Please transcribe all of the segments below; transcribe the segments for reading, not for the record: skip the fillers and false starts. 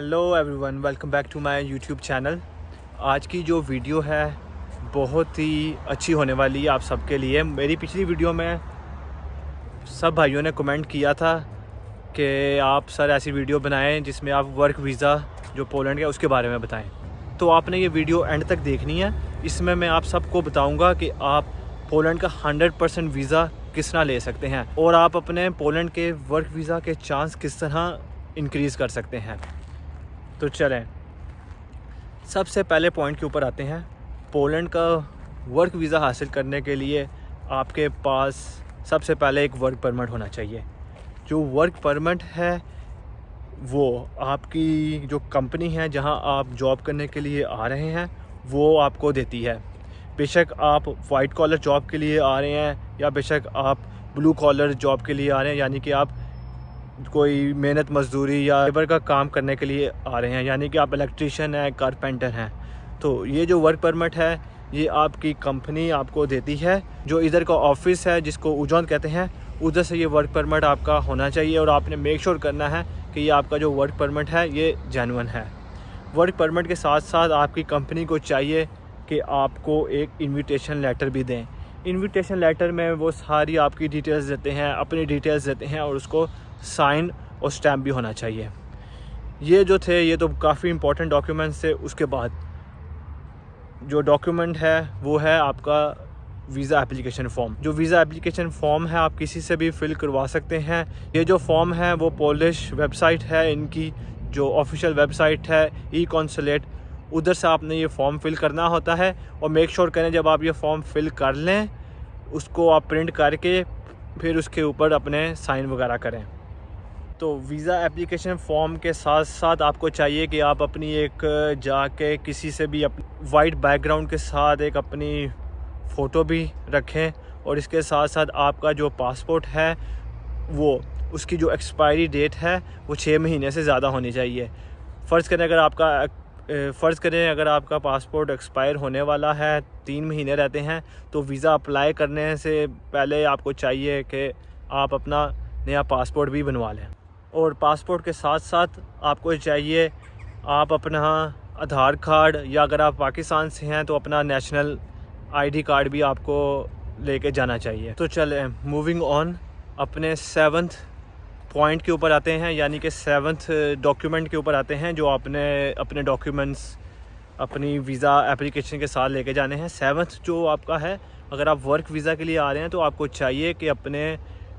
Hello everyone, welcome back to my YouTube channel. आज की जो वीडियो है बहुत ही अच्छी होने वाली है आप सबके लिए। मेरी पिछली वीडियो में सब भाइयों ने कमेंट किया था कि आप सर ऐसी वीडियो बनाएं जिसमें आप वर्क वीज़ा जो पोलैंड का उसके बारे में बताएं। तो आपने ये वीडियो एंड तक देखनी है। इसमें मैं आप सबको बताऊंगा कि आप पोलैंड का 100% वीज़ा किस तरह ले सकते हैं और आप अपने पोलैंड के वर्क वीज़ा के चांस किस तरह इंक्रीज़ कर सकते हैं। तो चलें सबसे पहले पॉइंट के ऊपर आते हैं। पोलैंड का वर्क वीज़ा हासिल करने के लिए आपके पास सबसे पहले एक वर्क परमिट होना चाहिए। जो वर्क परमिट है वो आपकी जो कंपनी है जहां आप जॉब करने के लिए आ रहे हैं वो आपको देती है। बेशक आप वाइट कॉलर जॉब के लिए आ रहे हैं या बेशक आप ब्लू कॉलर जॉब के लिए आ रहे हैं, यानी कि आप कोई मेहनत मजदूरी या लेबर का काम करने के लिए आ रहे हैं, यानी कि आप इलेक्ट्रीशियन हैं, कारपेंटर हैं। तो ये जो वर्क परमिट है ये आपकी कंपनी आपको देती है। जो इधर का ऑफिस है जिसको उजौन कहते हैं, उधर से ये वर्क परमिट आपका होना चाहिए और आपने मेक श्योर करना है कि ये आपका जो वर्क परमिट है ये जेन्युइन है। वर्क परमिट के साथ साथ आपकी कंपनी को चाहिए कि आपको एक इन्विटेशन लेटर भी दें। इन्विटेशन लेटर में वो सारी आपकी डिटेल्स देते हैं, अपनी डिटेल्स देते हैं और उसको साइन और स्टैम्प भी होना चाहिए। ये जो थे ये तो काफ़ी इंपॉर्टेंट डॉक्यूमेंट्स थे। उसके बाद जो डॉक्यूमेंट है वो है आपका वीज़ा एप्लीकेशन फ़ॉर्म। जो वीज़ा एप्लीकेशन फ़ॉर्म है आप किसी से भी फ़िल करवा सकते हैं। ये जो फॉर्म है वो पोलिश वेबसाइट है, इनकी जो ऑफिशियल वेबसाइट है ई कॉन्सुलेट, उधर से आपने ये फ़ॉर्म फ़िल करना होता है। और मेक श्योर करें जब आप ये फ़ॉर्म फ़िल कर लें उसको आप प्रिंट करके फिर उसके ऊपर अपने साइन वगैरह करें। तो वीज़ा एप्लीकेशन फ़ॉर्म के साथ साथ आपको चाहिए कि आप अपनी एक जाके किसी से भी वाइट बैकग्राउंड के साथ एक अपनी फ़ोटो भी रखें। और इसके साथ साथ आपका जो पासपोर्ट है वो उसकी जो एक्सपायरी डेट है वो 6 महीने से ज़्यादा होनी चाहिए। फ़र्ज़ करें अगर आपका पासपोर्ट एक्सपायर होने वाला है, 3 महीने रहते हैं, तो वीज़ा अप्लाई करने से पहले आपको चाहिए कि आप अपना नया पासपोर्ट भी बनवा लें। और पासपोर्ट के साथ साथ आपको चाहिए आप अपना आधार कार्ड, या अगर आप पाकिस्तान से हैं तो अपना नेशनल आईडी कार्ड भी आपको लेके जाना चाहिए। तो चलें मूविंग ऑन, अपने 7th पॉइंट के ऊपर आते हैं, यानी कि 7th डॉक्यूमेंट के ऊपर आते हैं जो आपने अपने डॉक्यूमेंट्स अपनी वीज़ा एप्लीकेशन के साथ लेके जाने हैं। 7th जो आपका है, अगर आप वर्क वीज़ा के लिए आ रहे हैं तो आपको चाहिए कि अपने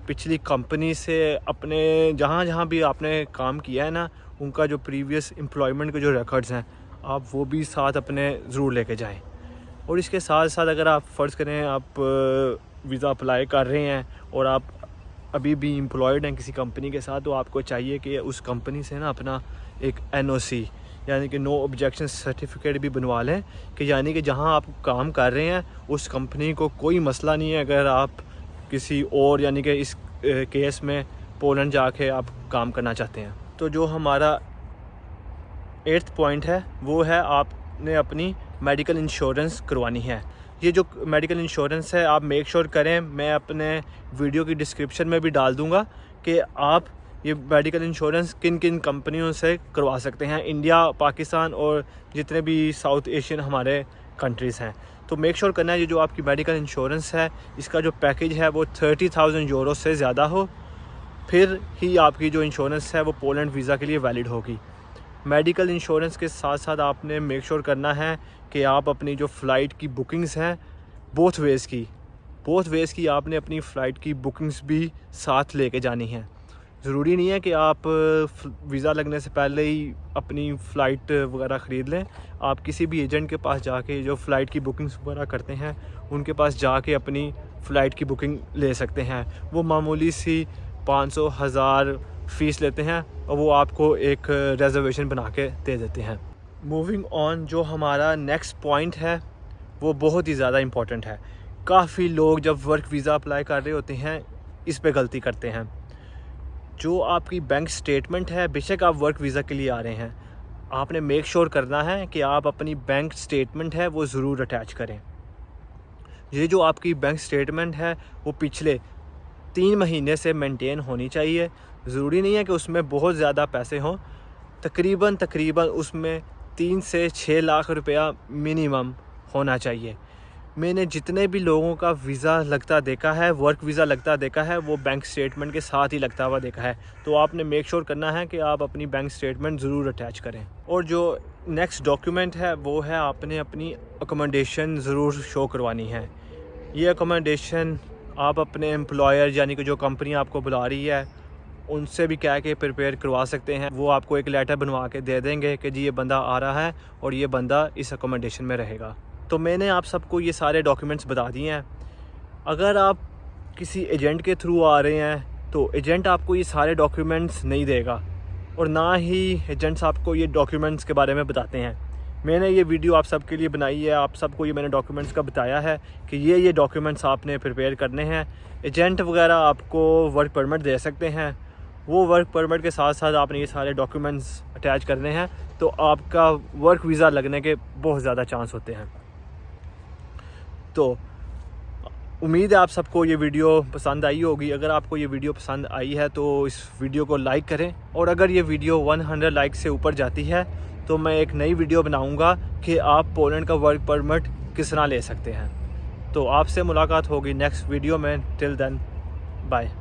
पिछली कंपनी से अपने जहाँ भी आपने काम किया है ना, उनका जो प्रीवियस एम्प्लॉयमेंट के जो रिकॉर्ड्स हैं आप वो भी साथ अपने ज़रूर लेके जाएं। और इसके साथ साथ अगर आप फ़र्ज़ करें आप वीज़ा अप्लाई कर रहे हैं और आप अभी भी एम्प्लॉयड हैं किसी कंपनी के साथ, तो आपको चाहिए कि उस कंपनी से ना अपना एक NOC यानी कि नो ऑब्जेक्शन सर्टिफिकेट भी बनवा लें, कि यानी कि जहाँ आप काम कर रहे हैं उस कंपनी को कोई मसला नहीं है अगर आप किसी और यानी कि इस केस में पोलैंड जाके आप काम करना चाहते हैं। तो जो हमारा 8th पॉइंट है वो है आपने अपनी मेडिकल इंश्योरेंस करवानी है। ये जो मेडिकल इंश्योरेंस है आप मेक श्योर करें, मैं अपने वीडियो की डिस्क्रिप्शन में भी डाल दूंगा कि आप ये मेडिकल इंश्योरेंस किन किन कंपनियों से करवा सकते हैं, इंडिया, पाकिस्तान और जितने भी साउथ एशियन हमारे कंट्रीज़ हैं। तो मेक श्योर करना है ये जो आपकी मेडिकल इंश्योरेंस है इसका जो पैकेज है वो 30,000 यूरो से ज़्यादा हो, फिर ही आपकी जो इंश्योरेंस है वो पोलैंड वीज़ा के लिए वैलिड होगी। मेडिकल इंश्योरेंस के साथ साथ आपने मेक श्योर करना है कि आप अपनी जो फ़्लाइट की बुकिंग्स हैं बोथ वेज़ की आपने अपनी फ़्लाइट की बुकिंग्स भी साथ लेके जानी हैं। ज़रूरी नहीं है कि आप वीज़ा लगने से पहले ही अपनी फ़्लाइट वगैरह ख़रीद लें। आप किसी भी एजेंट के पास जाके जो फ़्लाइट की बुकिंग्स वगैरह करते हैं उनके पास जाके अपनी फ़्लाइट की बुकिंग ले सकते हैं। वो मामूली सी 500-1000 फ़ीस लेते हैं और वो आपको एक रिज़र्वेशन बना के दे देते हैं। मूविंग ऑन, जो हमारा नेक्स्ट पॉइंट है वो बहुत ही ज़्यादा इम्पॉर्टेंट है। काफ़ी लोग जब वर्क वीज़ा अप्लाई कर रहे होते हैं इस पे गलती करते हैं। जो आपकी बैंक स्टेटमेंट है, बेशक आप वर्क वीज़ा के लिए आ रहे हैं, आपने मेक श्योर करना है कि आप अपनी बैंक स्टेटमेंट है वो ज़रूर अटैच करें। ये जो आपकी बैंक स्टेटमेंट है वो पिछले 3 महीने से मेंटेन होनी चाहिए। ज़रूरी नहीं है कि उसमें बहुत ज़्यादा पैसे हों, तकरीबन उसमें 3 से 6 लाख रुपया मिनिमम होना चाहिए। मैंने जितने भी लोगों का वीज़ा लगता देखा है, वर्क वीज़ा लगता देखा है, वो बैंक स्टेटमेंट के साथ ही लगता हुआ देखा है। तो आपने मेक श्योर करना है कि आप अपनी बैंक स्टेटमेंट ज़रूर अटैच करें। और जो नेक्स्ट डॉक्यूमेंट है वो है आपने अपनी अकोमोडेशन ज़रूर शो करवानी है। ये अकोमोडेशन आप अपने एम्प्लॉयर यानी कि जो कंपनी आपको बुला रही है उनसे भी कह के प्रिपेयर करवा सकते हैं। वो आपको एक लेटर बनवा के दे देंगे कि जी ये बंदा आ रहा है और ये बंदा इस अकोमोडेशन में रहेगा। तो मैंने आप सबको ये सारे डॉक्यूमेंट्स बता दिए हैं। अगर आप किसी एजेंट के थ्रू आ रहे हैं तो एजेंट आपको ये सारे डॉक्यूमेंट्स नहीं देगा और ना ही एजेंट्स आपको ये डॉक्यूमेंट्स के बारे में बताते हैं। मैंने ये वीडियो आप सबके लिए बनाई है, आप सबको ये मैंने डॉक्यूमेंट्स का बताया है कि ये डॉक्यूमेंट्स आपने प्रिपेयर करने हैं। एजेंट वगैरह आपको वर्क परमिट दे सकते हैं, वो वर्क परमिट के साथ साथ आपने ये सारे डॉक्यूमेंट्स अटैच करने हैं तो आपका वर्क वीज़ा लगने के बहुत ज़्यादा चांस होते हैं। तो उम्मीद है आप सबको ये वीडियो पसंद आई होगी। अगर आपको ये वीडियो पसंद आई है तो इस वीडियो को लाइक करें और अगर ये वीडियो 100 लाइक से ऊपर जाती है तो मैं एक नई वीडियो बनाऊंगा कि आप पोलैंड का वर्क परमिट किस तरह ले सकते हैं। तो आपसे मुलाकात होगी नेक्स्ट वीडियो में। Till then bye.